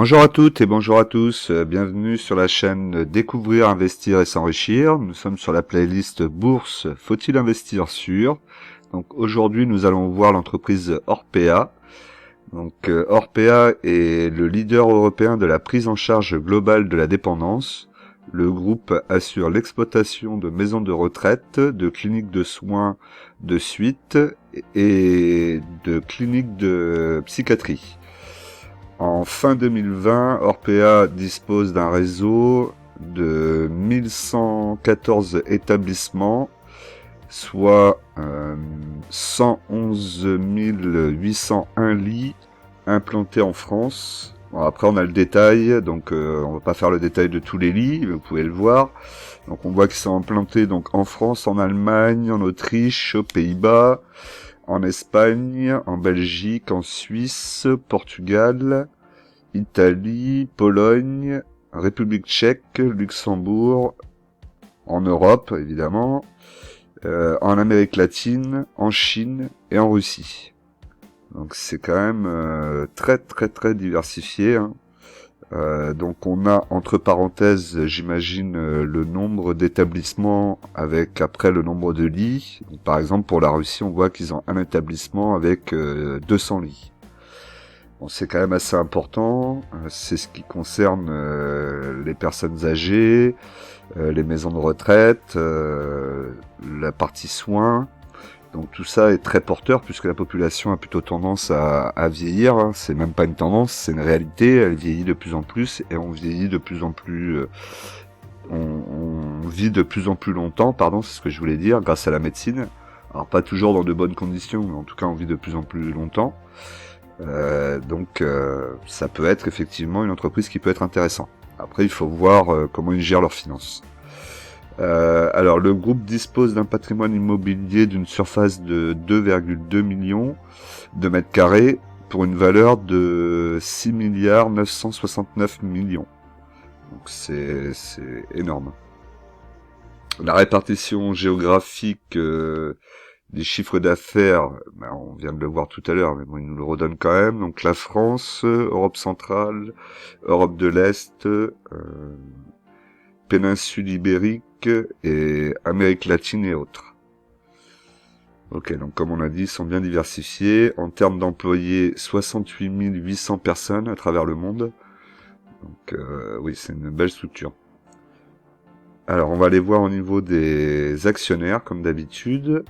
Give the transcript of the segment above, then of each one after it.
Bonjour à toutes et bonjour à tous, bienvenue sur la chaîne Découvrir, Investir et S'enrichir. Nous sommes sur la playlist Bourse, faut-il investir sur? Donc aujourd'hui nous allons voir l'entreprise Orpea. Donc Orpea est le leader européen de la prise en charge globale de la dépendance. Le groupe assure l'exploitation de maisons de retraite, de cliniques de soins de suite et de cliniques de psychiatrie. En fin 2020, Orpea dispose d'un réseau de 1114 établissements, soit 111 801 lits implantés en France. Bon, après, on a le détail, donc on va pas faire le détail de tous les lits, mais vous pouvez le voir. Donc on voit qu'ils sont implantés donc en France, en Allemagne, en Autriche, aux Pays-Bas, en Espagne, en Belgique, en Suisse, Portugal, Italie, Pologne, République tchèque, Luxembourg, en Europe évidemment, en Amérique latine, en Chine et en Russie. Donc c'est quand même très diversifié, hein. Donc on a entre parenthèses, j'imagine, le nombre d'établissements avec après le nombre de lits. Donc, par exemple pour la Russie, on voit qu'ils ont un établissement avec 200 lits. Bon, c'est quand même assez important. C'est ce qui concerne les personnes âgées, les maisons de retraite, la partie soins. Donc tout ça est très porteur puisque la population a plutôt tendance à vieillir, hein. C'est même pas une tendance, c'est une réalité. Elle vieillit de plus en plus et on vieillit de plus en plus. On vit de plus en plus longtemps, pardon, c'est ce que je voulais dire, grâce à la médecine. Alors pas toujours dans de bonnes conditions, mais en tout cas on vit de plus en plus longtemps. Donc ça peut être effectivement une entreprise qui peut être intéressante. Après il faut voir comment ils gèrent leurs finances. Alors le groupe dispose d'un patrimoine immobilier d'une surface de 2,2 millions de mètres carrés pour une valeur de 6 milliards 969 millions. Donc c'est énorme. La répartition géographique des chiffres d'affaires, ben on vient de le voir tout à l'heure, mais bon, il nous le redonne quand même. Donc la France, Europe centrale, Europe de l'Est, péninsule ibérique et Amérique latine et autres. Ok, donc comme on a dit, ils sont bien diversifiés. En termes d'employés, 68 800 personnes à travers le monde. Donc oui, c'est une belle structure. Alors, on va aller voir au niveau des actionnaires, comme d'habitude.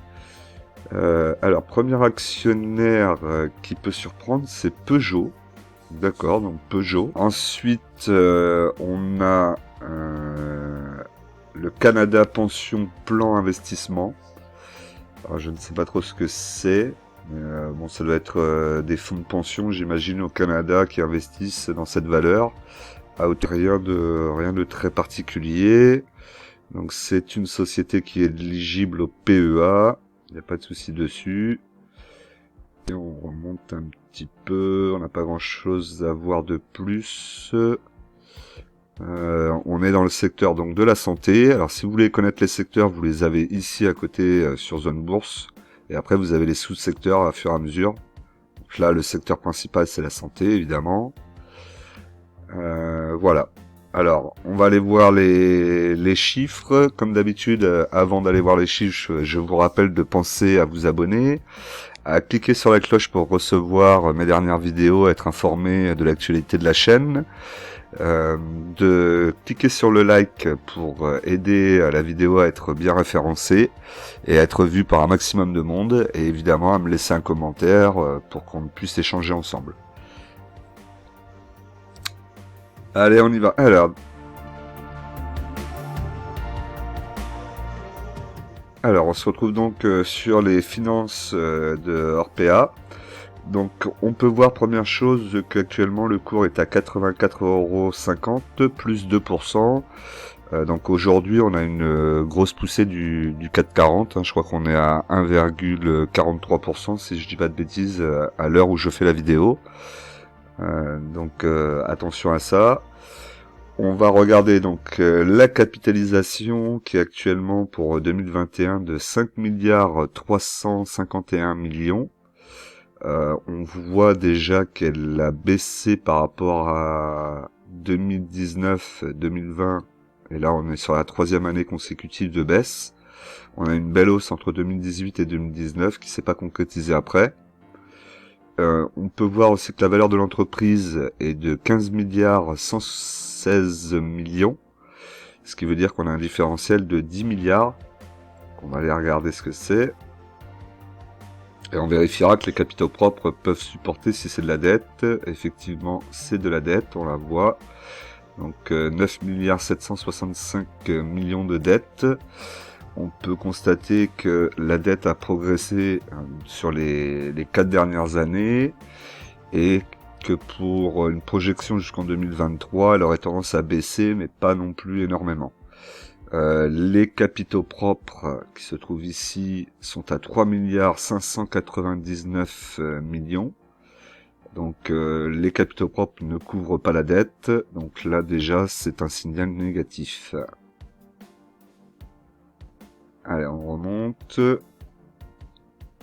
Alors, premier actionnaire qui peut surprendre, c'est Peugeot. D'accord, donc Peugeot. Ensuite, on a le Canada Pension Plan Investissement. Alors, je ne sais pas trop ce que c'est. Bon, ça doit être des fonds de pension, j'imagine, au Canada qui investissent dans cette valeur. À rien de très particulier. Donc c'est une société qui est éligible au PEA. Il n'y a pas de souci dessus. Et on remonte un petit peu. On n'a pas grand chose à voir de plus. On est dans le secteur donc de la santé. Alors si vous voulez connaître les secteurs, vous les avez ici à côté sur Zone Bourse. Et après vous avez les sous-secteurs à fur et à mesure. Donc là le secteur principal c'est la santé évidemment. Voilà. Alors, on va aller voir les chiffres. Comme d'habitude, avant d'aller voir les chiffres, je vous rappelle de penser à vous abonner, à cliquer sur la cloche pour recevoir mes dernières vidéos, être informé de l'actualité de la chaîne, de cliquer sur le like pour aider la vidéo à être bien référencée et à être vue par un maximum de monde, et évidemment à me laisser un commentaire pour qu'on puisse échanger ensemble. Allez, on y va. Alors, on se retrouve donc sur les finances de Orpea. Donc, on peut voir, première chose, qu'actuellement le cours est à 84,50 € plus 2%. Donc aujourd'hui, on a une grosse poussée du CAC 40. Hein, je crois qu'on est à 1,43%, si je dis pas de bêtises, à l'heure où je fais la vidéo. Donc attention à ça. On va regarder donc la capitalisation qui est actuellement pour 2021 de 5 milliards 351 millions. On voit déjà qu'elle a baissé par rapport à 2019-2020, et là on est sur la 3e année consécutive de baisse. On a une belle hausse entre 2018 et 2019 qui s'est pas concrétisée après. On peut voir aussi que la valeur de l'entreprise est de 15 milliards 116 millions, ce qui veut dire qu'on a un différentiel de 10 milliards. On va aller regarder ce que c'est. Et on vérifiera que les capitaux propres peuvent supporter si c'est de la dette. Effectivement, c'est de la dette, on la voit. Donc 9 milliards 765 millions de dettes. On peut constater que la dette a progressé sur les 4 dernières années et que pour une projection jusqu'en 2023, elle aurait tendance à baisser, mais pas non plus énormément. Les capitaux propres qui se trouvent ici sont à 3 milliards 599 millions. Donc les capitaux propres ne couvrent pas la dette. Donc là déjà c'est un signal négatif. Allez, on remonte.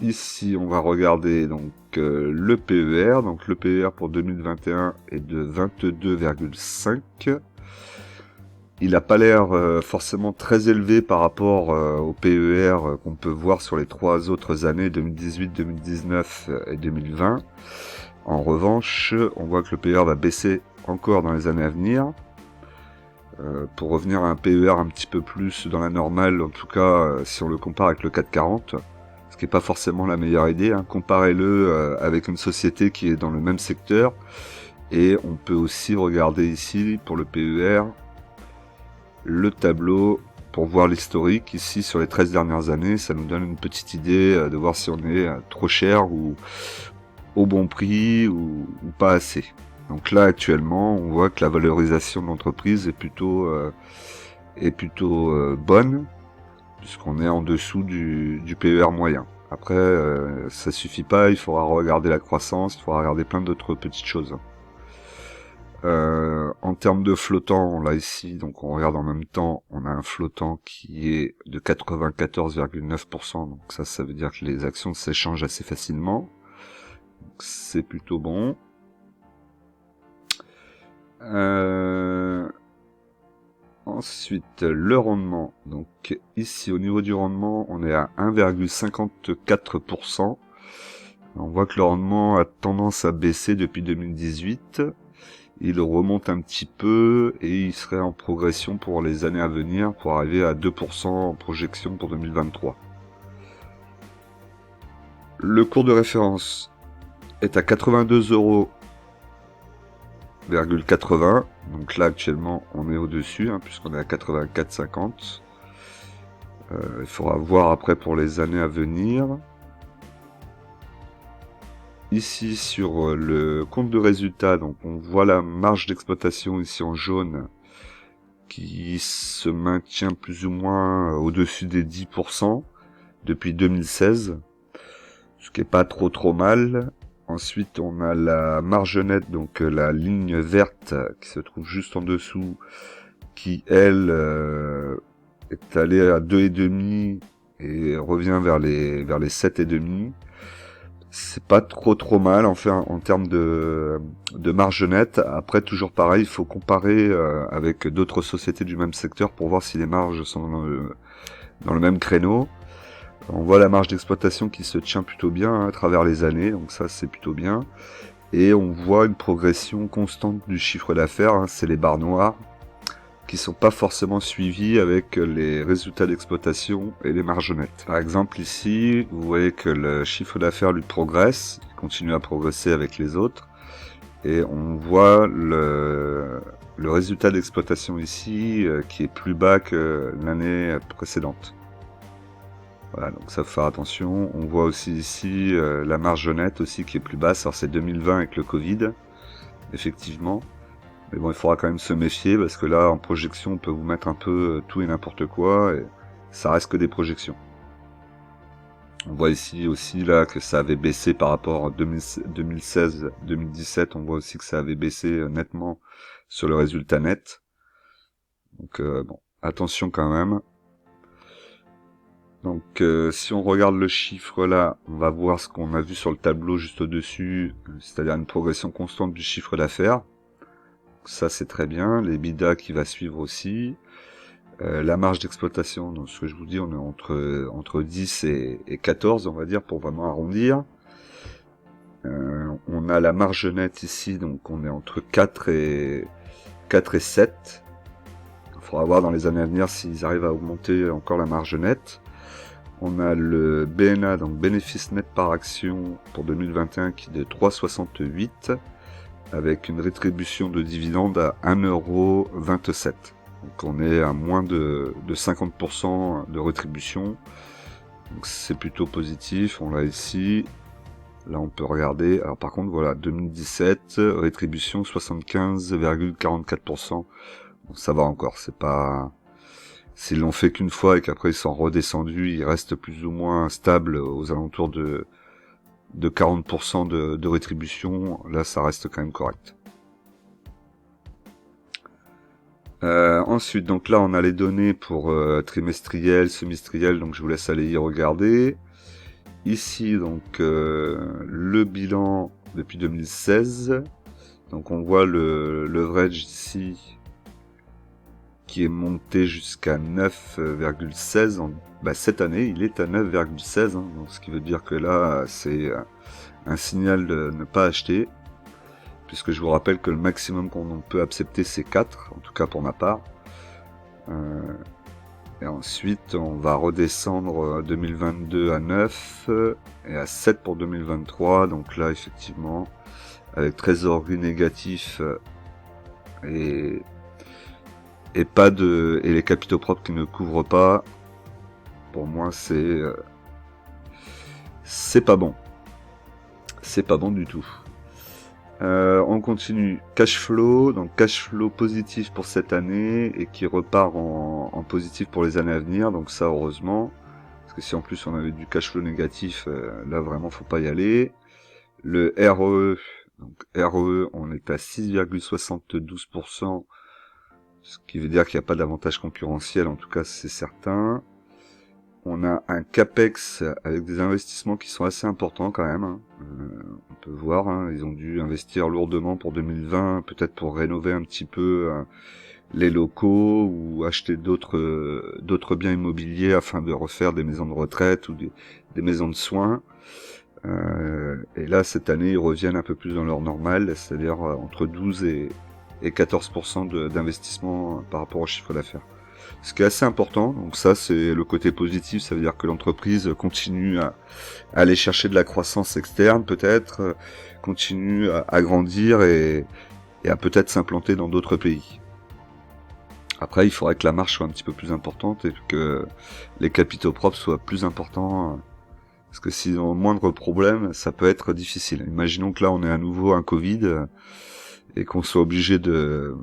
Ici on va regarder donc le PER. Donc le PER pour 2021 est de 22,5. Il n'a pas l'air forcément très élevé par rapport au PER qu'on peut voir sur les 3 autres années, 2018, 2019 et 2020. En revanche, on voit que le PER va baisser encore dans les années à venir. Pour revenir à un PER un petit peu plus dans la normale, en tout cas si on le compare avec le CAC 40, ce qui n'est pas forcément la meilleure idée. Comparez-le avec une société qui est dans le même secteur. Et on peut aussi regarder ici pour le PER le tableau pour voir l'historique. Ici sur les 13 dernières années, ça nous donne une petite idée de voir si on est trop cher ou au bon prix ou pas assez. Donc là actuellement on voit que la valorisation de l'entreprise est plutôt bonne, puisqu'on est en dessous du PER moyen. Après ça suffit pas, il faudra regarder la croissance, il faudra regarder plein d'autres petites choses. En termes de flottant, là ici, donc on regarde en même temps, on a un flottant qui est de 94,9%, donc ça veut dire que les actions s'échangent assez facilement, donc c'est plutôt bon. Ensuite, le rendement, donc ici au niveau du rendement, on est à 1,54%, on voit que le rendement a tendance à baisser depuis 2018, il remonte un petit peu et il serait en progression pour les années à venir pour arriver à 2% en projection pour 2023. Le cours de référence est à 82,80 €. Donc là actuellement on est au-dessus puisqu'on est à 84,50. Il faudra voir après pour les années à venir. Ici sur le compte de résultat, donc on voit la marge d'exploitation ici en jaune qui se maintient plus ou moins au-dessus des 10% depuis 2016, ce qui est pas trop mal. Ensuite on a la marge nette, donc la ligne verte qui se trouve juste en dessous, qui elle est allée à 2,5 et revient vers les 7,5. C'est pas trop mal en termes de marge nette. Après toujours pareil, il faut comparer avec d'autres sociétés du même secteur pour voir si les marges sont dans le même créneau. On voit la marge d'exploitation qui se tient plutôt bien à travers les années, donc ça c'est plutôt bien. Et on voit une progression constante du chiffre d'affaires, c'est les barres noires, qui sont pas forcément suivis avec les résultats d'exploitation et les marges nettes. Par exemple ici, vous voyez que le chiffre d'affaires lui progresse, il continue à progresser avec les autres, et on voit le résultat d'exploitation ici qui est plus bas que l'année précédente. Voilà, donc ça faut faire attention. On voit aussi ici la marge nette aussi qui est plus basse, alors c'est 2020 avec le Covid, effectivement. Mais bon, il faudra quand même se méfier parce que là, en projection, on peut vous mettre un peu tout et n'importe quoi et ça reste que des projections. On voit ici aussi là que ça avait baissé par rapport à 2016-2017. On voit aussi que ça avait baissé nettement sur le résultat net. Donc bon, attention quand même. Donc si on regarde le chiffre là, on va voir ce qu'on a vu sur le tableau juste au-dessus, c'est-à-dire une progression constante du chiffre d'affaires. Ça c'est très bien, l'EBITDA qui va suivre aussi. La marge d'exploitation, donc ce que je vous dis, on est entre 10 et 14, on va dire, pour vraiment arrondir. On a la marge nette ici, donc on est entre 4 et 7. Il faudra voir dans les années à venir s'ils arrivent à augmenter encore la marge nette. On a le BNA, donc bénéfice net par action pour 2021 qui est de 3,68 avec une rétribution de dividende à 1,27 €. Donc on est à moins de 50% de rétribution. Donc c'est plutôt positif, on l'a ici. Là on peut regarder. Alors par contre voilà, 2017, rétribution 75,44%. Bon, ça va encore, c'est pas... S'ils l'ont fait qu'une fois et qu'après ils sont redescendus, ils restent plus ou moins stables aux alentours de 40% de rétribution, là ça reste quand même correct. Ensuite, donc là on a les données pour trimestriel, semestriel, donc je vous laisse aller y regarder. Ici donc le bilan depuis 2016, donc on voit le leverage ici qui est monté jusqu'à 9,16 cette année, il est à 9,16, hein, donc ce qui veut dire que là c'est un signal de ne pas acheter, puisque je vous rappelle que le maximum qu'on peut accepter c'est 4, en tout cas pour ma part. Et ensuite on va redescendre 2022 à 9 et à 7 pour 2023, donc là effectivement avec trésorerie négatif et les capitaux propres qui ne couvrent pas, pour moi c'est pas bon. C'est pas bon du tout. On continue. Cash flow, donc cash flow positif pour cette année et qui repart en positif pour les années à venir, donc ça heureusement. Parce que si en plus on avait du cash flow négatif, là vraiment faut pas y aller. Le RE, donc RE, on est à 6,72%. Ce qui veut dire qu'il n'y a pas d'avantage concurrentiel, en tout cas c'est certain. On a un CAPEX avec des investissements qui sont assez importants quand même. On peut voir, hein, ils ont dû investir lourdement pour 2020, peut-être pour rénover un petit peu les locaux ou acheter d'autres biens immobiliers afin de refaire des maisons de retraite ou des maisons de soins. Et là, cette année, ils reviennent un peu plus dans leur normal, c'est-à-dire entre 12 et 14% d'investissement par rapport au chiffre d'affaires. Ce qui est assez important, donc ça c'est le côté positif, ça veut dire que l'entreprise continue à aller chercher de la croissance externe peut-être, continue à grandir et à peut-être s'implanter dans d'autres pays. Après il faudrait que la marge soit un petit peu plus importante et que les capitaux propres soient plus importants, parce que s'ils ont moindre problème, ça peut être difficile. Imaginons que là on ait à nouveau un Covid et qu'on soit obligé de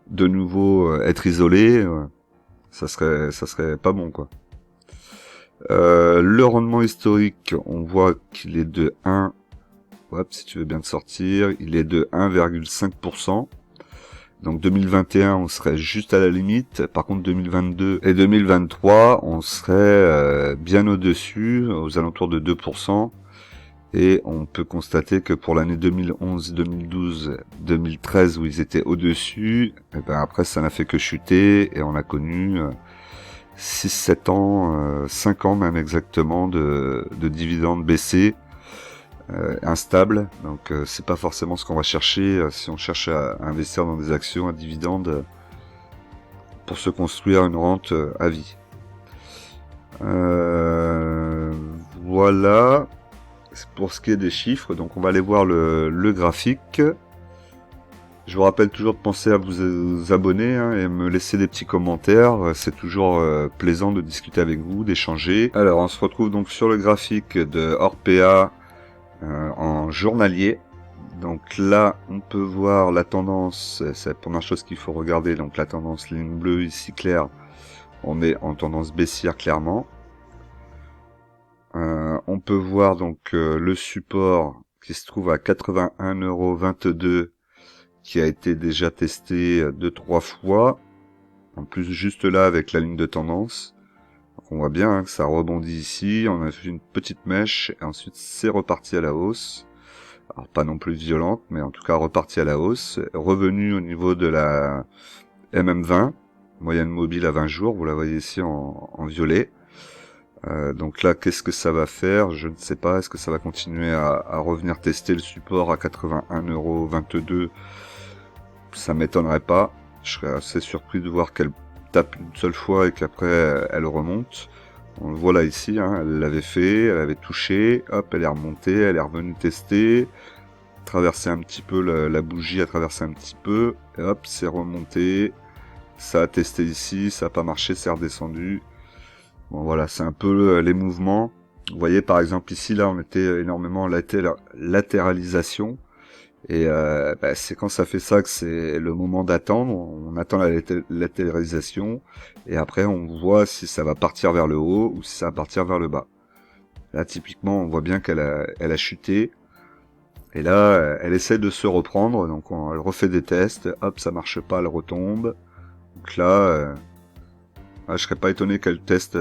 nouveau être isolé, ça serait pas bon quoi. Le rendement historique, on voit qu'il est de 1, hop, si tu veux bien te sortir, il est de 1,5%. Donc 2021, on serait juste à la limite. Par contre 2022 et 2023, on serait bien au-dessus, aux alentours de 2%. Et on peut constater que pour l'année 2011, 2012, 2013 où ils étaient au-dessus, et ben après ça n'a fait que chuter et on a connu 6-7 ans, 5 ans même exactement de dividendes baissés, instables. Donc c'est pas forcément ce qu'on va chercher si on cherche à investir dans des actions à dividendes pour se construire une rente à vie. Voilà. Pour ce qui est des chiffres, donc on va aller voir le graphique. Je vous rappelle toujours de penser à vous abonner hein, et me laisser des petits commentaires. C'est toujours plaisant de discuter avec vous, d'échanger. Alors on se retrouve donc sur le graphique de Orpea en journalier. Donc là on peut voir la tendance, c'est la première chose qu'il faut regarder. Donc la tendance ligne bleue ici claire, on est en tendance baissière clairement. On peut voir donc le support qui se trouve à 81,22 € qui a été déjà testé 2-3 fois. En plus juste là avec la ligne de tendance. Donc on voit bien hein, que ça rebondit ici, on a fait une petite mèche, et ensuite c'est reparti à la hausse. Alors pas non plus violente, mais en tout cas reparti à la hausse. Revenu au niveau de la MM20, moyenne mobile à 20 jours, vous la voyez ici en violet. Donc là, qu'est-ce que ça va faire? Je ne sais pas. Est-ce que ça va continuer à revenir tester le support à 81,22 €? Ça m'étonnerait pas. Je serais assez surpris de voir qu'elle tape une seule fois et qu'après elle remonte. On le voit là ici, hein, elle l'avait fait, elle avait touché, hop, elle est remontée, elle est revenue tester, traverser un petit peu, la bougie a traversé un petit peu, et hop, c'est remonté, ça a testé ici, ça a pas marché, c'est redescendu. Bon voilà, c'est un peu les mouvements. Vous voyez par exemple ici, là on était énormément en latéralisation. Et c'est quand ça fait ça que c'est le moment d'attendre. On attend la latéralisation. Et après on voit si ça va partir vers le haut ou si ça va partir vers le bas. Là typiquement on voit bien qu'elle a chuté. Et là elle essaie de se reprendre. Donc elle refait des tests. Hop, ça marche pas, elle retombe. Donc là... je serais pas étonné qu'elle teste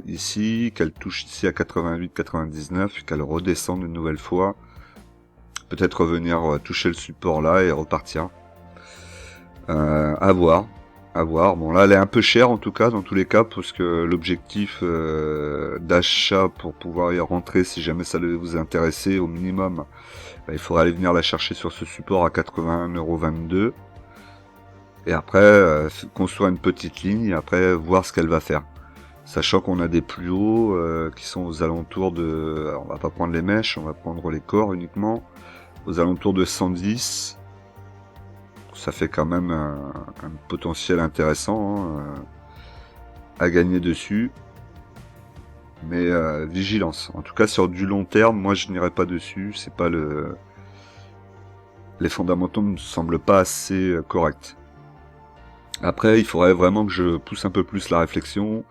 ici, qu'elle touche ici à 88-99, qu'elle redescende une nouvelle fois. Peut-être revenir toucher le support là et repartir. À voir. À voir. Bon là elle est un peu chère en tout cas dans tous les cas parce que l'objectif d'achat pour pouvoir y rentrer si jamais ça devait vous intéresser au minimum, il faudrait aller venir la chercher sur ce support à 81,22 €. Et après, construire une petite ligne et après voir ce qu'elle va faire. Sachant qu'on a des plus hauts qui sont aux alentours de... Alors, on va pas prendre les mèches, on va prendre les corps uniquement. Aux alentours de 110. Ça fait quand même un potentiel intéressant à gagner dessus. Mais vigilance. En tout cas sur du long terme, moi je n'irai pas dessus. C'est pas le... Les fondamentaux me semblent pas assez corrects. Après, il faudrait vraiment que je pousse un peu plus la réflexion,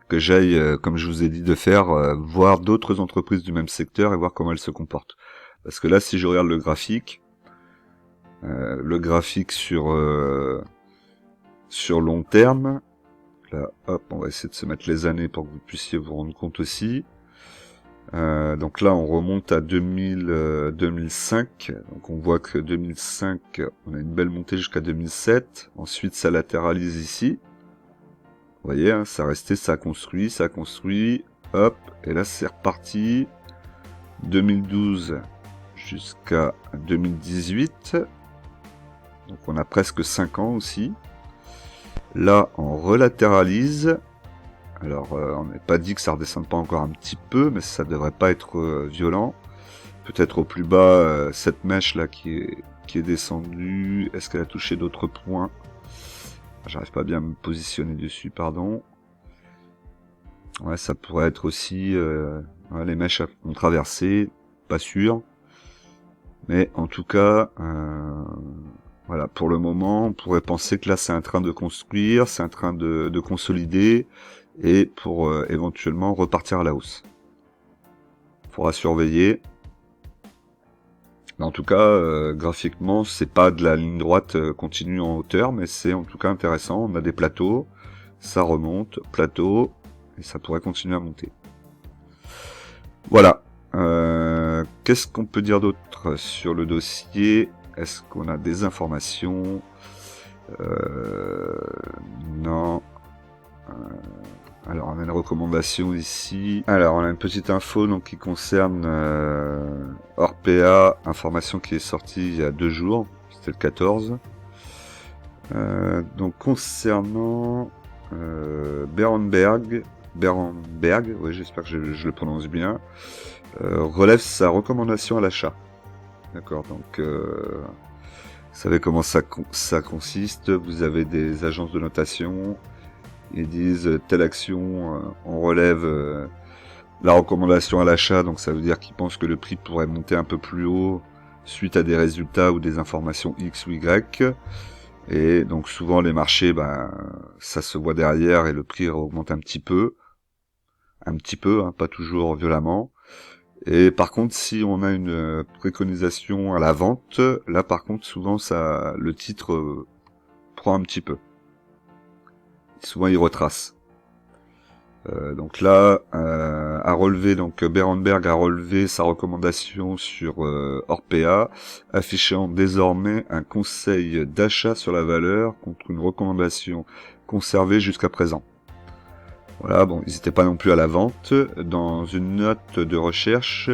que j'aille, comme je vous ai dit de faire, voir d'autres entreprises du même secteur et voir comment elles se comportent. Parce que là, si je regarde le graphique sur long terme, là, hop, on va essayer de se mettre les années pour que vous puissiez vous rendre compte aussi. Donc là, on remonte à 2005. Donc on voit que 2005, on a une belle montée jusqu'à 2007. Ensuite, ça latéralise ici. Vous voyez, hein, ça restait, ça a construit. Hop, et là, c'est reparti. 2012 jusqu'à 2018. Donc on a presque 5 ans aussi. Là, on relatéralise. Alors, on n'est pas dit que ça redescende pas encore un petit peu, mais ça devrait pas être violent. Peut-être au plus bas, cette mèche là qui est descendue. Est-ce qu'elle a touché d'autres points? J'arrive pas bien à me positionner dessus, pardon. Ouais, ça pourrait être aussi... ouais, les mèches ont traversé, pas sûr. Mais en tout cas... voilà, pour le moment, on pourrait penser que là, c'est un train de construire, c'est un train de consolider, et pour éventuellement repartir à la hausse. Faudra surveiller. Mais en tout cas, graphiquement, c'est pas de la ligne droite continue en hauteur, mais c'est en tout cas intéressant. On a des plateaux, ça remonte, plateau, et ça pourrait continuer à monter. Voilà. Qu'est-ce qu'on peut dire d'autre sur le dossier? Est-ce qu'on a des informations? Non. Alors, on a une recommandation ici. Alors, on a une petite info donc, qui concerne Orpea, information qui est sortie il y a 2 jours, c'était le 14. Donc, concernant Berenberg, oui, j'espère que je le prononce bien, relève sa recommandation à l'achat. D'accord, donc vous savez comment ça consiste. Vous avez des agences de notation, ils disent telle action, on relève la recommandation à l'achat, donc ça veut dire qu'ils pensent que le prix pourrait monter un peu plus haut suite à des résultats ou des informations X ou Y. Et donc souvent les marchés, ça se voit derrière et le prix augmente un petit peu, hein, pas toujours violemment. Et par contre, si on a une préconisation à la vente, là par contre, souvent le titre prend un petit peu. Souvent, il retrace. Donc là, à relever, donc Berenberg a relevé sa recommandation sur Orpea, affichant désormais un conseil d'achat sur la valeur contre une recommandation conservée jusqu'à présent. Voilà, bon, ils n'étaient pas non plus à la vente. Dans une note de recherche,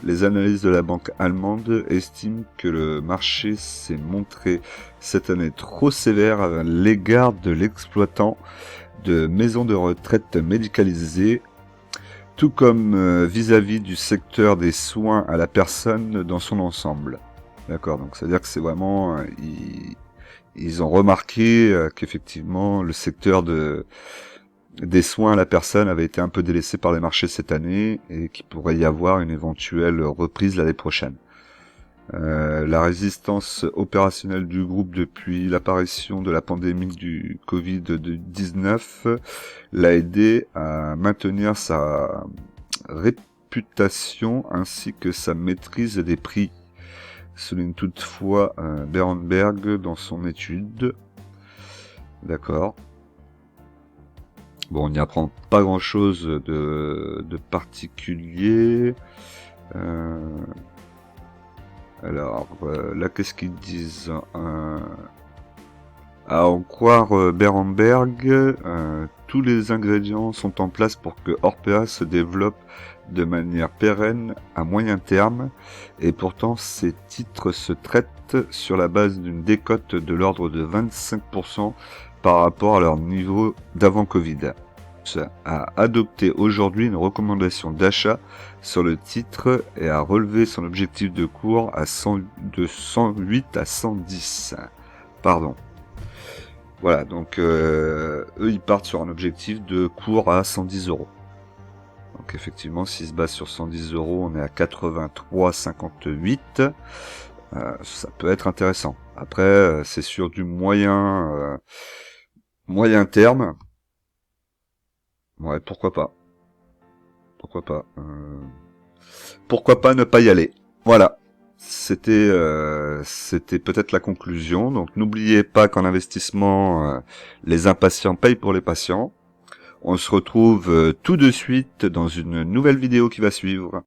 les analystes de la banque allemande estiment que le marché s'est montré cette année trop sévère à l'égard de l'exploitant de maisons de retraite médicalisées, tout comme vis-à-vis du secteur des soins à la personne dans son ensemble. D'accord, donc c'est-à-dire que c'est vraiment... ils ont remarqué qu'effectivement le secteur des soins à la personne avait été un peu délaissé par les marchés cette année et qu'il pourrait y avoir une éventuelle reprise l'année prochaine. La résistance opérationnelle du groupe depuis l'apparition de la pandémie du Covid-19 l'a aidé à maintenir sa réputation ainsi que sa maîtrise des prix, souligne toutefois Berenberg dans son étude. D'accord. Bon, on n'y apprend pas grand-chose de particulier. Alors, là, qu'est-ce qu'ils disent à en croire Berenberg, tous les ingrédients sont en place pour que Orpea se développe de manière pérenne à moyen terme, et pourtant ces titres se traitent sur la base d'une décote de l'ordre de 25% par rapport à leur niveau d'avant Covid. A adopté aujourd'hui une recommandation d'achat sur le titre et a relevé son objectif de cours de 108 à 110. Pardon. Voilà, donc eux ils partent sur un objectif de cours à 110 euros. Donc effectivement, s'ils se basent sur 110 euros, on est à 83,58. Ça peut être intéressant. Après, c'est sur du moyen terme. Ouais, pourquoi pas. Pourquoi pas. Pourquoi pas ne pas y aller. Voilà. C'était peut-être la conclusion. Donc n'oubliez pas qu'en investissement, les impatients payent pour les patients. On se retrouve tout de suite dans une nouvelle vidéo qui va suivre.